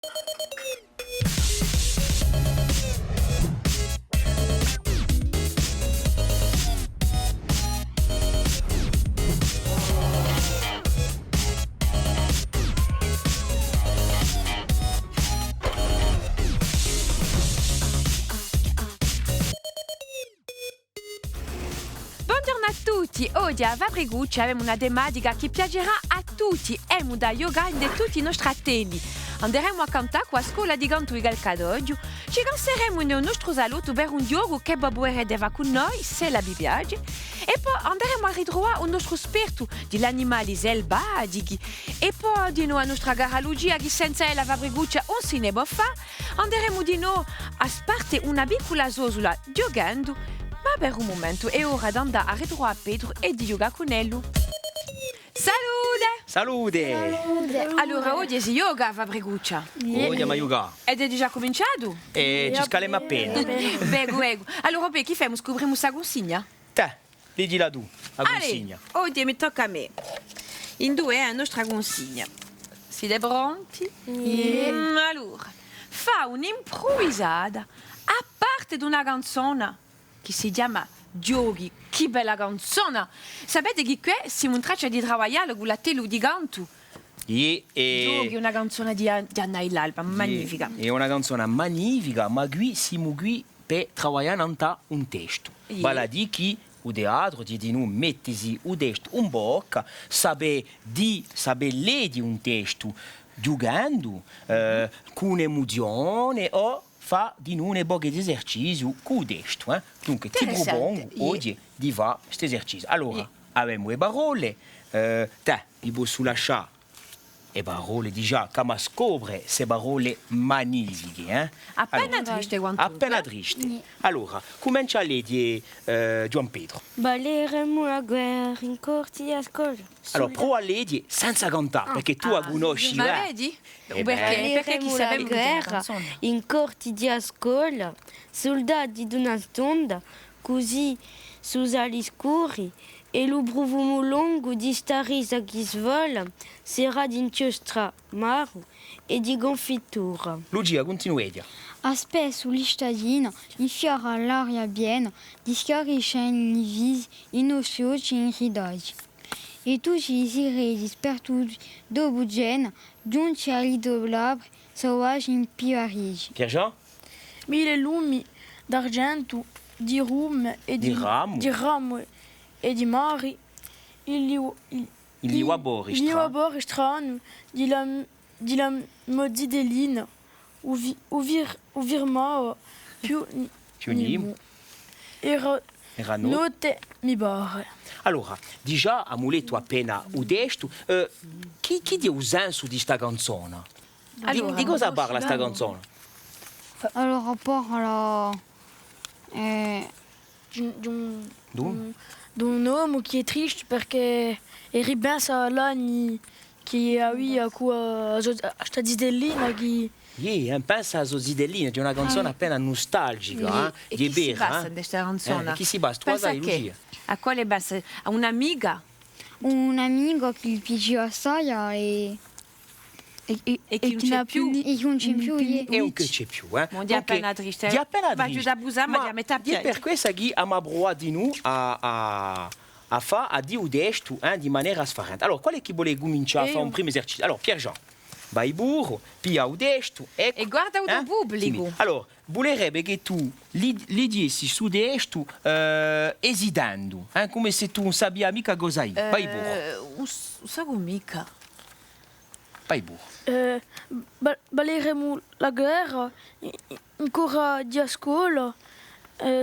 Buongiorno a tutti, oggi a Vabrigucci abbiamo una tematica che piacerà a tutti, è da yoga di tutti i nostri fratelli. Andremo a cantare a scuola di canto il Cadoggio, ci canceremo nel nostro salotto per un yoga che Babbo eredeva con noi, se la vi piace, e poi andremo a ritrovare il nostro spirito degli animali selvatici, e poi di nuovo a nostra garalogia che senza ella Vabrigucci non si ne può fare, andremo di nuovo a sparte una piccola zosola giocando. Ma per un momento è ora di andare a ritrovare Pedro e di yoga con lui. Salute! Salute! Allora, oggi è yoga, Vabriguccia. Oggi ma yoga. Ed è già cominciato? E ci scaliamo appena. Bego. Allora, che facciamo? Scopriamo questa consigna? Te, leggila tu, la consigna. Oggi mi tocca a me. In due è la nostra consigna. Siete pronti? Allora, fa un'improvvisata a parte di una canzone che si chiama Giochi. Che bella canzone! Sapete che qui siamo in traccia di lavorare con la tele di canto? Giochi è una canzone di Anna e l'Alba, magnifica. È una canzone magnifica, ma qui siamo qui per lavorare un testo. Vale a dire che il teatro di noi mettesi un testo in bocca, saper leggere un testo giocando, con emozione o fa di noi un po' di esercizio con il testo. Dunque, ti propongo oggi di fare questo esercizio. Allora, abbiamo le parole, te, vi posso lasciare le parole già, come scopre queste parole magnifiche. Appena triste quanto. Appena triste. Allora, comincia a leggere Gian Pedro. Balleremo la guerra in corti a scuola. Allora, prova a leggere senza cantare, perché tu la conosci. Ma vedi? Perché chi la sapeva guerra in corti di scuola, soldati di una stonda, così su ali scuri, e lo profumo lungo di sta risa che svola sarà di inchiostra maro e di confitura. Lucia, continua. Aspetta sullo stadino, infiora l'aria piena, dischiarisce in visi, in occhi in ridaggi. E tutti i sireni sperduti dopo cena, giunti all'idolo labbra, sauvage in piarigi. Pierre-Jean? Mille lumi d'argento, di rum e di ramo e di mari, il liwabor strano di la modidellina, o virmao più nimo. Era notte mi barre. Allora, già abbiamo letto appena il testo. Chi è il senso di questa canzone? Allora, di cosa parla questa canzone? Allora parla D'un uomo che è triste perché ripensa all'anni che aveva a sta zidellina che... pensa a Zidellina, è una canzone appena nostalgica. E chi si basta di questa canzone? Chi si basta? Pensa che? A quale basta? A un'amica? un amico che gli piaceva assai E chi non c'è più? E che non c'è più. E non c'è più. Non di appena triste. Di appena Va triste. giù da Busan, ma di a metà È per questo che abbiamo provato di noi a dire il testo di maniera sfarrante. Allora, qual è che vuole cominciare a fare un primo esercizio? Allora, Pierre-Jean, vai burro, pia il testo. E guarda il pubblico. Allora, volerebbe che tu leggessi su testo esitando, come se tu non sapevi mica cosa è. Vai burro. Non so mica. Vai burro. Balleremo la guerra ancora di scuola,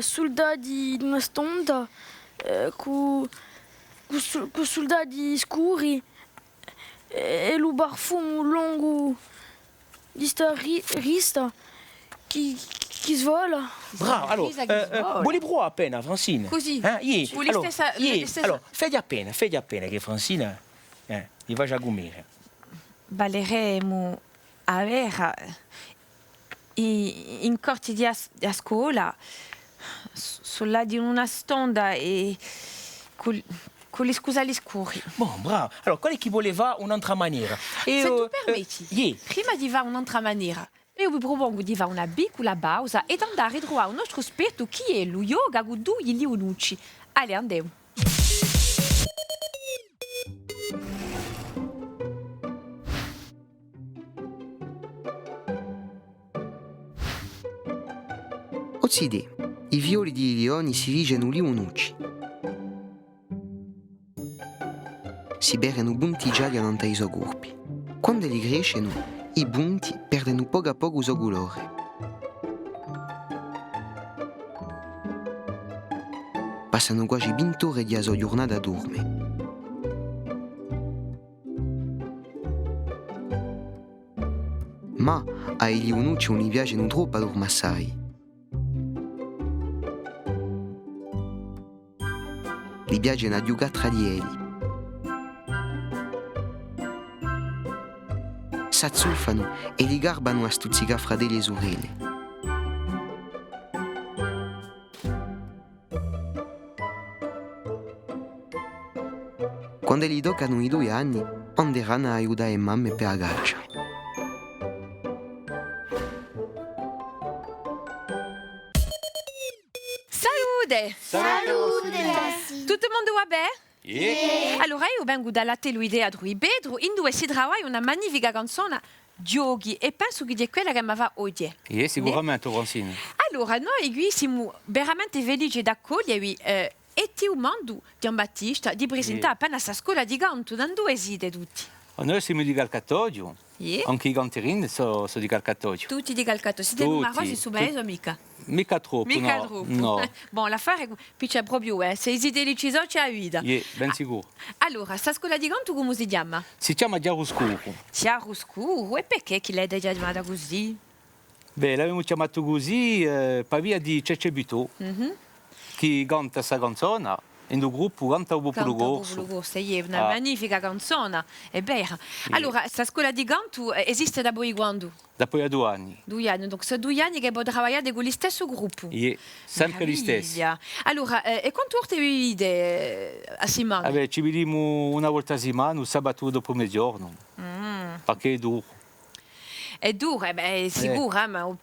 soldati di una stonda, con soldati scuri e lo barfumo lungo di sta rista che svola. Bravo, allora, vuoi provare appena, Francine? Così? Allora, fai appena che Francine gli va già gomire. Balleremo a vera in corti di scuola, soldati in una stonda e con con le scusali scuri. Bon, bravo. Allora, qual è chi voleva un'altra maniera? Se tu permetti, prima di fare un'altra maniera, io vi propongo di fare una piccola pausa e di andare a trovare un nostro esperto che è lo yoga con due liunucci. Allez, andiamo. Ozzide, i fiori di leoni si rigeano liunucci. Si berono bunti gialli davanti ai suoi corpi. Quando li crescono, i bunti perdono poco a poco il suo colore. Passano quasi 20 ore di sua giornata a dormire. Ma ai liunucci non gli piacciono troppo a dormire assai. Gli piacciono a giocare tra di eli. S'azzuffano e li garbano a stuzzicare fra delle sorelle. Quando gli toccano i 2 anni, anderanno a aiutare mamma per la caccia. Salute! Tutto il mondo va bene? Yeah. Allora io vengo dalla Teluidea di Pedro, in dove si trova una magnifica canzone Giochi e penso che è quella che mi va oggi. Sicuramente, Ronsini. Allora noi qui siamo veramente felici di accogliervi e ti mando Giambattista di presentare appena questa scuola di canto da due siete tutti. Noi siamo di Calcatoggio, anche i canterini sono di Calcatoggio. Tutti di Calcato, siete numerosi su me, mica? Mica troppo, Mica no. troppo. No. Bon, l'affare qui c'è proprio, se siete decisi c'è la vita. Ben sicuro. Allora, questa scuola di canto come si chiama? Si chiama Chiaroscuro. Chiaroscuro, e perché chi l'hai già chiamata così? Beh, l'abbiamo chiamato così per via di Cece Butò, che canta questa canzone. In un gruppo canta un popolo corso. È una magnifica canzone, è vera. Allora, questa scuola di canto esiste da poi quando? Da poi 2 anni. 2 anni, donc sono 2 anni che puoi lavorare con lo stesso gruppo. Sempre gli stessi. Allora, e quanto orte vi vedete a settimana? Ci vediamo una volta a settimana, un sabato dopo mezzogiorno, perché è duro. È duro, è sicuro, ma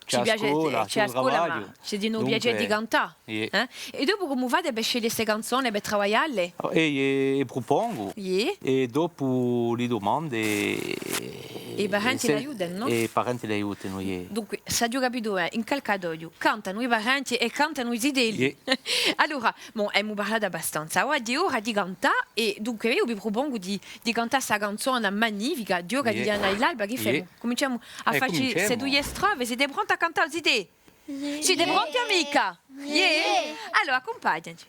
ci piace, c'è a scuola, ma c'è di non piacere di cantare. E dopo come fate per scegliere queste canzoni, per lavorarle? E propongo, e dopo le domande... E i parenti aiutano, no? E i parenti aiutano, Dunque, se ho capito, in Calcadoglio cantano i parenti e cantano i zideli. Allora, abbiamo parlato abbastanza. Oggi è ora di cantare e dunque io vi propongo di cantare questa canzone magnifica, Gioca di Diana e l'Alba, che facciamo? Cominciamo a fare queste 2 strofe. Siete pronti a cantare i zideli? Siete pronti, amica? Allora, accompagnaci.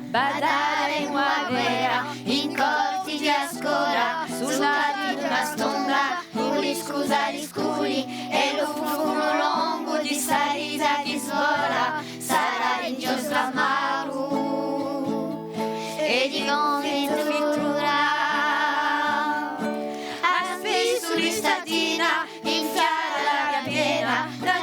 Badare una guerra, in corti di ascora, sulla di una stonda, con gli scusali scuri, e lo fumo lungo di sta risa che svola, sarà in giostra maru, e di non ritornerà. A spesso l'istatina, in fiara l'aria piena, da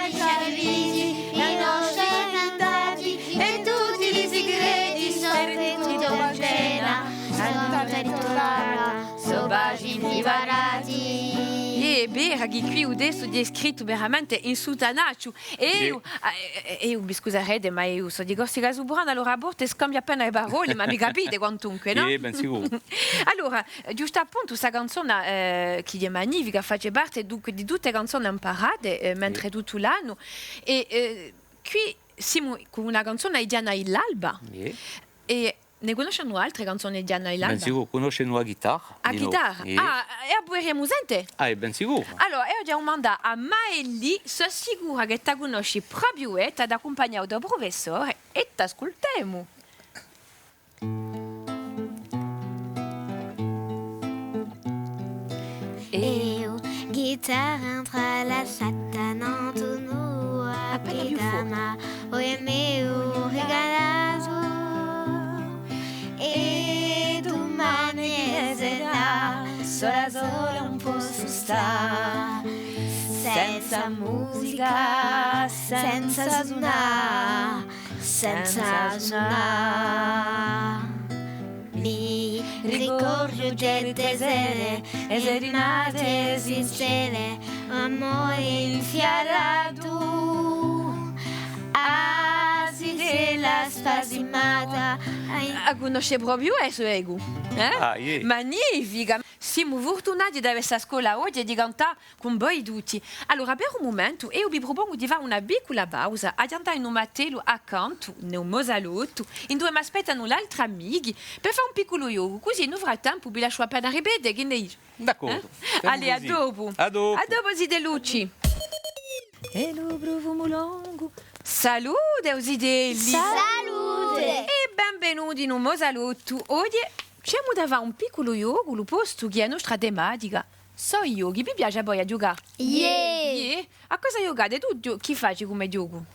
giorni arrivisi, i nostri cantati, e tutti i segreti sorvenuti per cena, Santa Petolana, sobagi divarati. Bera che qui adesso è scritto veramente in sultanaccio e io mi scuserete ma io so di questi casi buoni allora a volte scambio appena le parole ma mi capite quantunque no? Ben sicuro. Allora giusto appunto questa canzone che è magnifica fa parte dunque di tutte le canzoni imparate mentre tutto l'anno e qui siamo con una canzone di Diana e l'Alba e ne conoscono altre canzoni di Diana e l'Alba? Ben sicuro, conoscono la chitarra. La chitarra? E a Bueria Musente? Ben sicuro. Allora, io ho mandato a Maelli, sono sicura che ti conosci proprio te, ti accompagnato dal professore e ti ascoltiamo. Eu, guitarra tra la satana, tu no a pedama, o é meu regalazo. E domani sarà sola un posso stare senza senza musica, senza suonare, senza suonare. Mi ricordo certe sere e serenate sincere, amore infiarato, asi della spasimata. Conosce proprio questo ego? yeah. Magnifica! Siamo fortunati di avere questa scuola oggi e di cantare con voi tutti. Allora, per un momento, io vi propongo di fare una piccola pausa, a cantare in un mattello accanto, in un mosalotto, in due mi aspettano l'altra amici, per fare un piccolo yoga, così non avrà tempo vi lascio appena ripetere, che ne dici? D'accordo. Allez, a dopo. A dopo. A dopo, Zidelucci. E lo profumo lungo. Salute, Zidelli. Salute! E benvenuti in un mosalotto. Oggi siamo da fare un piccolo yoga, posto che è la nostra tematica. So yogi, vi piace poi a giocare? Yeah! A cosa giocate? Tu chi fai come gioco?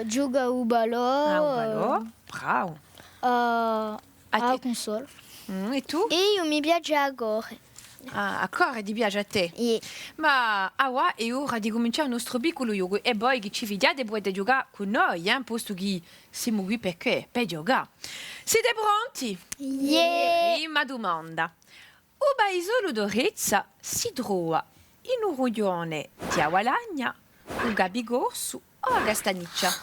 Gioca o balò. Ah, un balò? Bravo. A te? console. E tu? E io mi piace a correre. Ah, a correre ti piace a te? Yeah. Ma ora è ora di cominciare il nostro piccolo yoga e poi che ci fidiate potete giocare con noi, posto che siamo qui per giocare. Siete pronti? Yeah. Prima domanda. Un paesolo d'Orezza si trova in un rione di Avalagna, un Gabigorsu o a Castaniccia?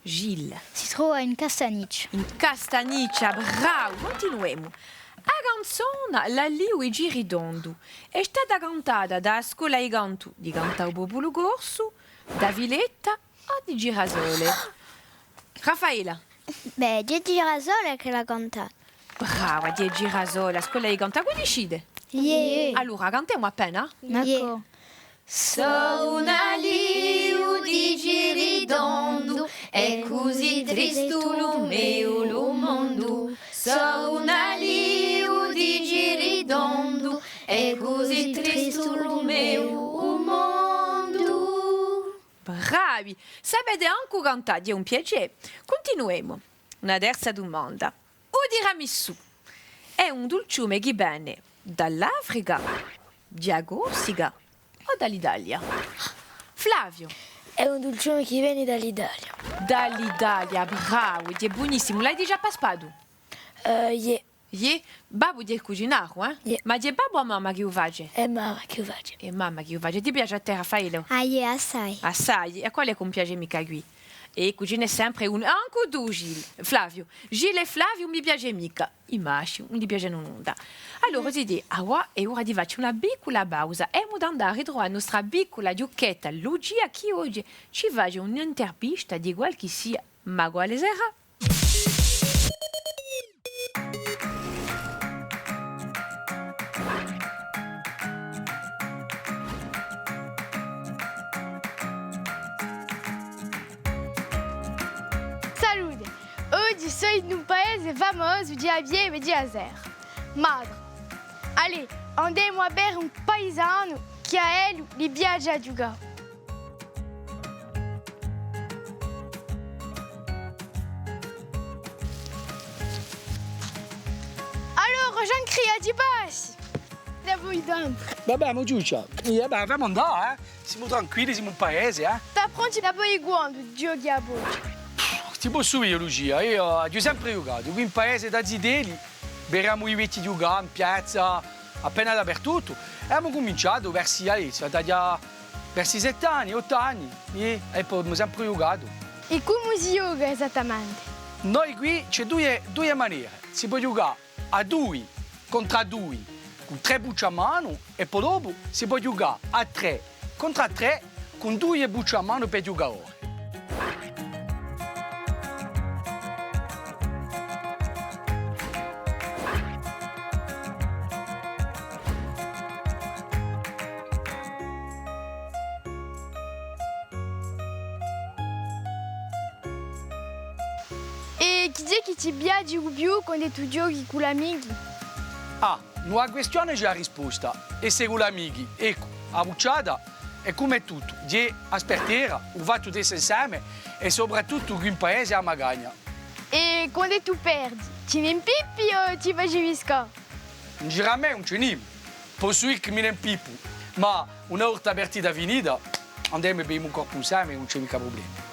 Gilles. Si trova in Castaniccia. In Castaniccia, bravo, continuiamo. La canzone La Luigi Ridondo è stata cantata da scuola di canto di Cantau Popolo Corso, da Villetta o di Girasole? Raffaella. Beh, c'è Girasole che l'ha cantata. Brava, di Girasole, la scuola di canto, quindi decide. Yeah. Allora, cantiamo appena. D'accord. Una liu di Giridondo, è così triste lo mio mondo. Una liu di Giridondo, è così triste lo mio mondo. Bravi, sapete anche cantare, è un piacere. Continuiamo. Una terza domanda. O tiramisù è un dolciume che viene dall'Africa, da Corsica o dall'Italia? Flavio. È un dolciume che viene dall'Italia. Dall'Italia, bravo, è buonissimo. L'hai già passato? Yeah. Yeah? Babbo di cucinare, Yeah. Ma di babbo o mamma che lo fa? È mamma che lo fa. E mamma che lo fa. Ti piace a te, Raffaele? Ah, yeah, assai. Assai. E quale che mi piace mica qui? E cucina sempre un... Anche tu, Gilles. Flavio. Gilles e Flavio mi piace mica. I maschi, non ti piace nulla. Allora, si dice, è ora di fare una piccola pausa e di andare a ritrovare la nostra piccola giocchetta Lucia che oggi ci fa un'intervista di qualche sia. Ma quale sarà? Salute! Oggi sono in un paese famoso di Avieve di Azer, Madre. Allez, andiamo a bere un paesano che a ele li piace a giocare. Allora, Jean-Cria, ti passi? Da voi dentro. Vabbè, ma Giucia, fammi andare, Siamo tranquilli, siamo un paese, Sta pronti da voi quando giochi a boccia? Ti posso io, Lucia, io ho sempre giocato. Qui in paese da Zideli, beriamo i vecchi giocare in piazza, appena dappertutto. E abbiamo cominciato verso verso 7 anni, 8 anni, e poi abbiamo sempre giocato. E come si gioca esattamente? Noi qui c'è due maniere. Si può giocare a 2 contro 2, con 3 bucce a mano, e poi dopo si può giocare a 3 contro 3, con 2 bucce a mano per giocare. E chi è che ti piace di più quando tu giochi con gli amici? Una questione c'è la risposta. E se con gli amici, ecco, a bucciata è come tutto. Di aspettare, un fatto tutti insieme e soprattutto qui in paese a Magagna. E quando tu perdi, ti ne impippi o ti fai viscare? Non c'era me, non c'è niente. Posso dire che mi ne impippo, ma una volta aperta finita, andiamo e beviamo un corpo insieme e non c'è mica problema.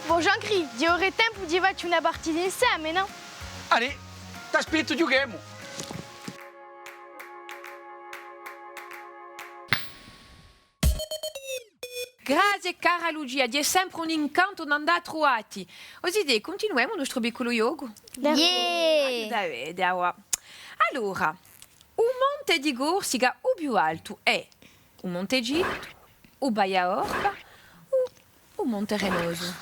Bon, Jean-Cri, di ore tempo di faccio una partita insieme, no? Allora, ti aspetto, giochiamo. Grazie cara Lucia, di è sempre un incanto non andare trovati. Così continuiamo il nostro piccolo yoga. Yeah! Allora, un monte di Corsica o più alto è un monte Egitto, o Baia Orba o un monte Renoso?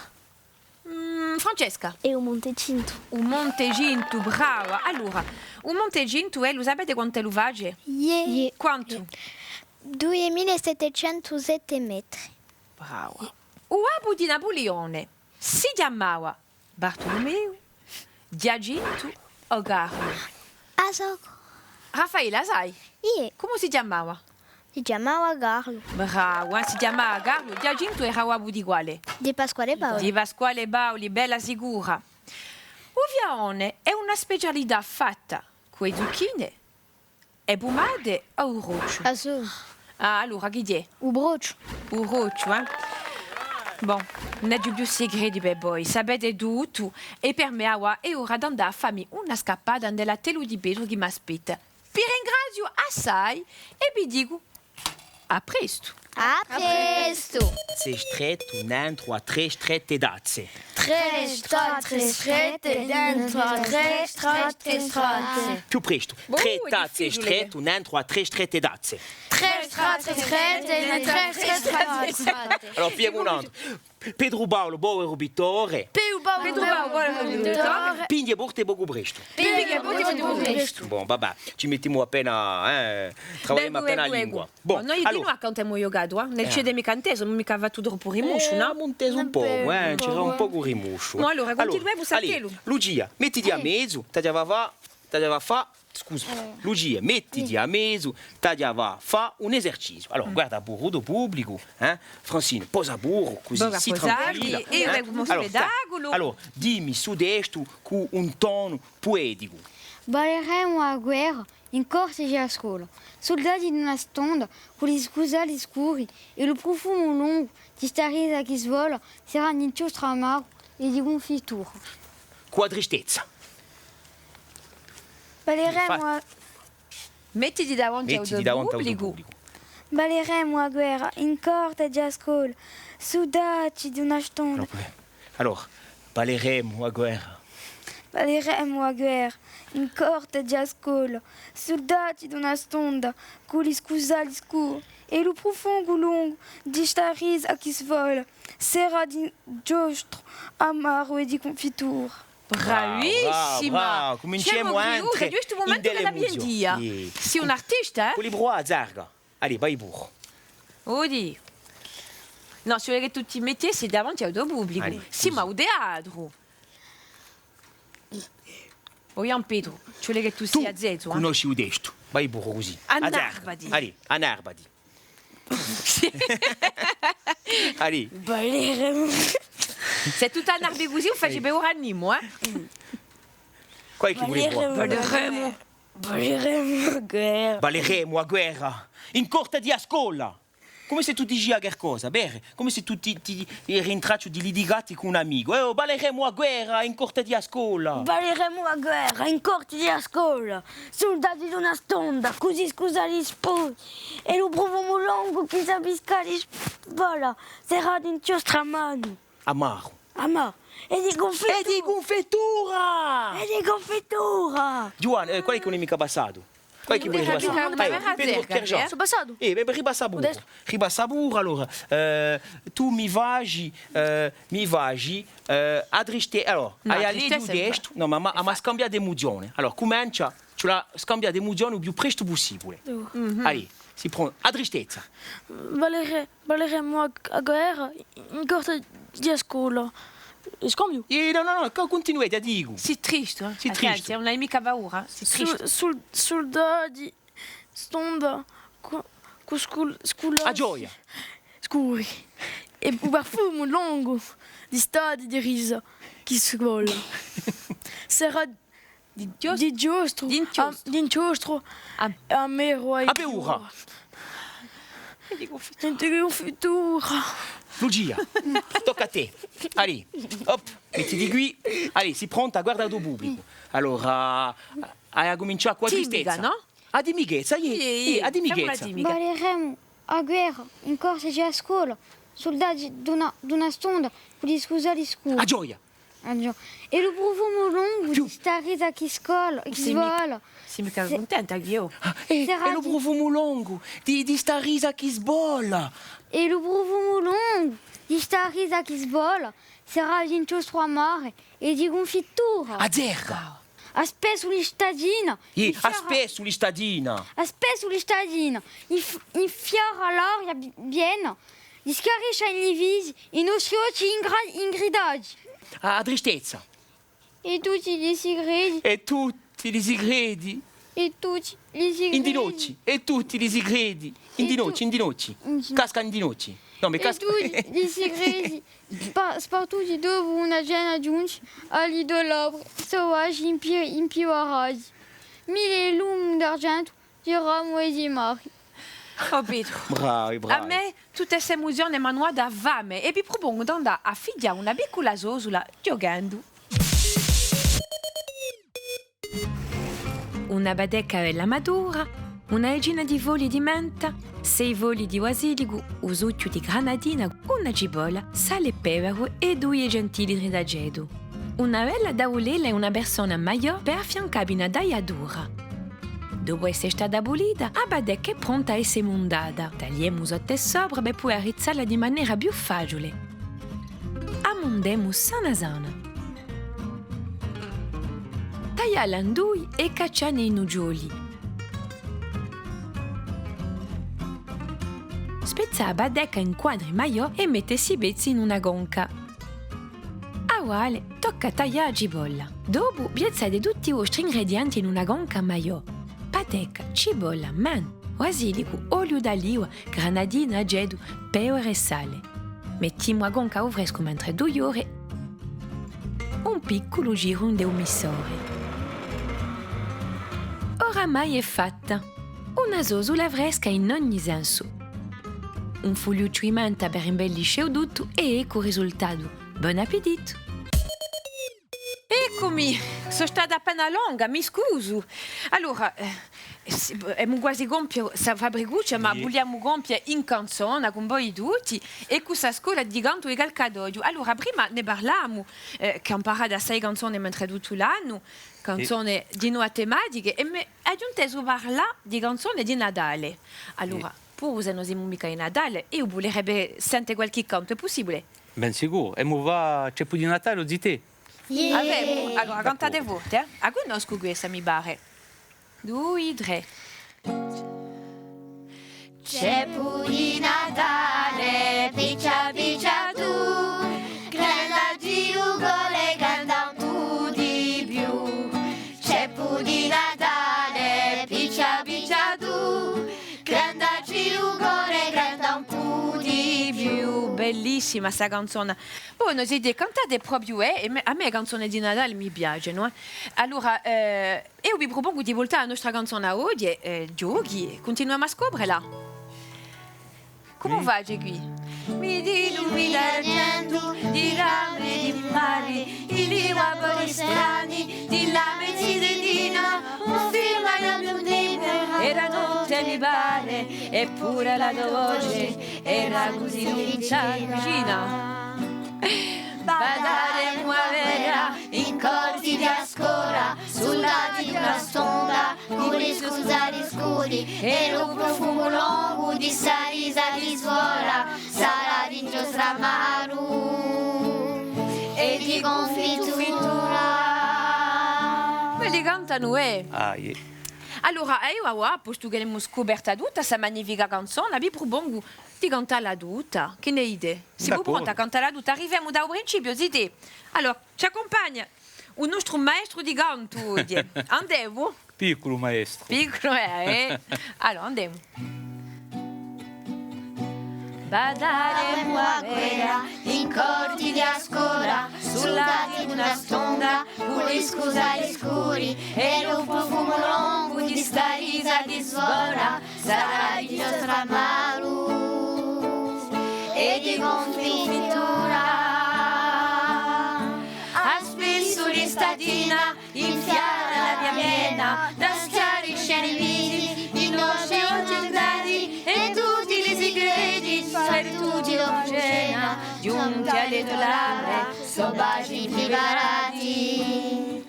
Francesca? E un Montecinto. Un monte Ginto, brava. Allora, un monte Ginto è, lo sapete quanto è l'uvage? Yeah. Quanto? 2707 metri. Brava. O abu di Napoleone si chiamava Bartolomeo, Giacinto o Carlo? Asoco. Raffaella, sai? Yeah. Come si chiamava? Si chiamava Carlo. Brava, si chiamava Carlo. Giacinto era o abu di quale? Di Pasquale Paolo. Di Pasquale Bauli, bella sicura. Uvione è una specialità fatta con zucchine e pomade o roccio. Ah, allora, chi è? Un broccio. Un roccio, eh? Bon, non è più segreti per voi, sapete tutto. E per me è ora di andare a farmi una scappata nella tela di Pedro che mi aspetta. Vi ringrazio assai e vi dico a presto. A presto. C'est stretto, un altro a tre strette dazze. Tre strette, dentro, tre strette. Più presto. Boh, Tre è tazze difficile. strette, un altro a tre strette dazze. Tre strette. Allora, piego un altro. Pedro Paolo, buon rubitore. Pedro Paolo. Pindi e borte poco presto. Bon, vabbè, ci mettiamo appena, troviamo appena la lingua. Bon, noi di noi cantiamo yogato, nel cedemi cantese, non mica va tutto per rimuscio, no? Monteso un po', c'era un po' rimuscio. No, allora, continuiamo a sapere. Lucia, mettiti a mezzo, tagliava fa, scusa, Lucia, mettiti a mezzo, tagliava fa un esercizio. Allora, guarda burro do pubblico, Francine, posa burro, così Boga, si posarli, tranquilla. e io vengo uno spettacolo. Allora, dimmi su destro con un tono poetico. Balleremo a guerra in cortege a scuola. Soldati di una stonda con gli scusali scuri e il profumo lungo di sta risa che svola sarà un inchiostro amaro e di confitura. Qua tristezza. Balleremo a... Mettiti davanti al pubblico. Balleremo a guerra in cortege a scuola. Soldati di una stonda. Allora, balleremo a guerra. Balleremo a guerra in cortege a scuola. Soldati di una stonda con gli scusali scuri e il profumo lungo di sta risa che svola sarà di giostro amaro e di confitura. Bravissima! Bravo, cominciamo anche. È giusto il momento della biendia. Sei un artista, eh? Con i bro a zarga. Allez, vai burro. Oddio. No, se vuoi che tu ti mettessi davanti al tuo pubblico. Allez, Sì, ma un teatro. Vogliamo Pedro, ci vuole che tu sia zezzo, eh? Conosci il destro. Vai burro così. Annarbadi. Allez, annarbadi. Allez. Balleremo. Se tu t'annarbi così, non fai per ora animo, eh? Qua è chi vuole buono. Balleremo a guerra. Balleremo a guerra. In corte di scuola. Come se tu dici a qualcosa, bene? Come se tu ti rintracci di litigati con un amico. Balleremo a guerra in corte di scuola. Balleremo a guerra in corte di scuola. Soldati di una stonda, così scusa gli sposi. E lo profumo lungo che si abisca gli spola. Sarà di inchiostramano. Amaro. Amaro. E di confettura. E di confettura! E di confettura. Giovanni, qual è che non è mica passato? Qual è che vuole ribassa? Pedro Kerjan. Sono passato. Ribassa burro. Ribassa burro, allora. Tu mi vagi a triste. Allora, hai a lei di destro. No, ma scambia di emozione. Allora, comincia, tu la scambia di emozione il più presto possibile. Allez, si prende a tristezza. Balleremo a guerra in corte di scuola. Scambio. No, continuate, dico. Sei triste, eh? Sei triste. Non hai mica paura, sei triste. Soldati stonda con sculati. A gioia. Scuri. E un profumo lungo di stadi di risa che svola. Sarà di giostro. Di inchiostro. Amaro e a paura. Senti che confitura. Lucia, tocca a te. Allez, hop, mettiti qui. Allez, si pronta, guarda il tuo pubblico. Allora, hai cominciato con tristezza. no? A dimighezza, a dimighezza. Balleremo a guerra in corsa già a scuola. Soldati d'una stonda con gli scusali scuri. A gioia. E lo profumo lungo di sta risa che scola, che svola. Sei mica contenta io. E lo profumo lungo di sta risa che sbolla. E lo profumo lungo di sta risa che svola sarà l'inciostro amare e di confittura. A zerga. Aspetta sulle stadine. Aspetta sulle stadine. Aspetta sulle stadine. In fiora l'aria piena. Gli schiarisce nei visi, i nostri occhi ingridati. A tristezza. E tutti gli segreti. E tutti i segreti. E tutti gli segreti. In dinocci. E tutti i segreti. In dinocci. Casca in dinocci. No, ma E casca. tutti gli segreti. Spartuti dopo una cena giunti all'idolabro, selvaggi impiorati. Mille lumi d'argento di ramo e di mari. Ho capito. Bravi. A me tutte queste emozioni mi hanno da fame e vi propongo di andare a figliare una piccola sosola giocando. Una badecca bella madura, una regina di voli di menta, 6 voli di basilico, un succhio di granadina, una cipolla, sale e pepe e 2 gentili d'agedo. Una bella daulella e una persona maggiore per affiancare una daiadura. Dopo essere stata abolita, la badecca è pronta a essere mondata. Tagliamo sotto sopra per poi arrizzarla di maniera più facile. Ammondiamo sana. Tagliala in 2 e cacciane i nugioli. Spezza la badecca in quadri maggiori e mettesi i pezzi in una gonca. A uguale, tocca tagliare la cipolla. Dopo, piazzate tutti i vostri ingredienti in una gonca maggiore. Badecca, cipolla, man, basilico, olio d'oliva, granadina, agedo, pepe e sale. Mettiamo a gonca al fresco mentre 2 ore. Un piccolo giro di umissore. Oramai è fatta. Una sosola fresca in ogni senso. Un fogliuccio di menta per imbelliscere tutto e ecco il risultato. Buon appetito! Eccomi, sono stata appena lunga, mi scuso. Allora, abbiamo quasi compiuto questa fabbricuccia, ma vogliamo compiere in canzone con voi tutti e questa scuola di canto e calcadoio. Allora, prima ne parliamo, che ho imparato assai canzoni mentre tutto l'anno, canzoni di nuove tematiche, e mi aggiunto a parlare di canzoni di Natale. Allora, pure non siamo mica in Natale, io volerebbe sentire qualche canto, è possibile? Ben sicuro. E mo va, c'è più di Natale o di te? Avevo, allora cantate voi, a conosco questa mi pare. 2, 3. C'è pure di Natale, piccia tu, granda di ugole, granda tu di più. C'è pure di Natale, piccia tu, granda di ugole, granda un po' di più. Bellissima sta canzone. Voi non siete cantate proprio, e a me canzoni di Natale mi piacciono. Allora, io vi propongo di voltare la nostra canzone a oggi, giochi, continuiamo a scoprirla. Come va qui? Mi di lumi d'argento, di rame di mari, di liquori strani, di lame di dedina, un film alla biondina. Era notte mi pare, eppure la tua voce era così vicina. Badare muovera, in corti di ascora, sulla di una stonda, con gli scusali scuri, e lo profumo lungo di sta risa di suola, sarà di giostra maru e di confitura. Quelli cantano, Allora, io posto che abbiamo scoperto tutta questa magnifica canzone, vi propongo di cantarla tutta. Che ne idee? Siamo pronti a cantarla tutta? Arriviamo dal principio, ziti. Allora, ci accompagna un nostro maestro di canto oggi. Andiamo? Piccolo maestro. Piccolo, Allora, andiamo. Badare muovera, in corti di ascora, sulla di una stonda, con gli scusali scuri, e lo profumo lungo di sta risa di suora, sarà di giostra maru giunti alle tue labbra, so baci preparati.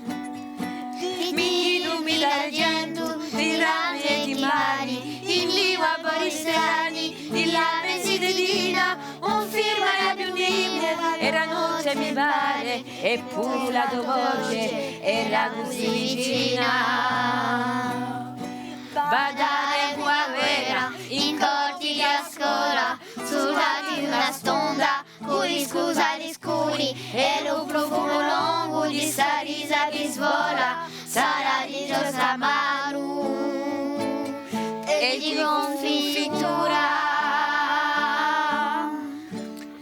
Mi illumini d'argento, di rami e di mari, in lingua strani, di labbra si dedina, un firma di un limbo, era notte mi pare, eppure la tua voce era così vicina. badare guavera, in corti di ascola, sull'ati di una stonda, cui scusa gli scuri, e lo profumo lungo di sta risa che svola, sarà di giostra maru e di confittura.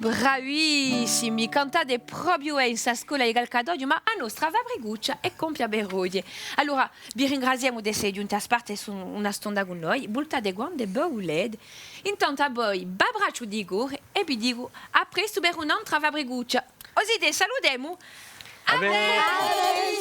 Bravissimi, cantate proprio in sa scuola di Calcadoglio, ma a nostra va Breguccia e compia Beroglie. Allora, vi ringraziamo di essere giunti a parte su una stonda con noi, bultate guande beuled. Intanto a voi, babraccio di gore e vi dico a presto per un'altra va Breguccia. Oside, salutiamo! Vabbè.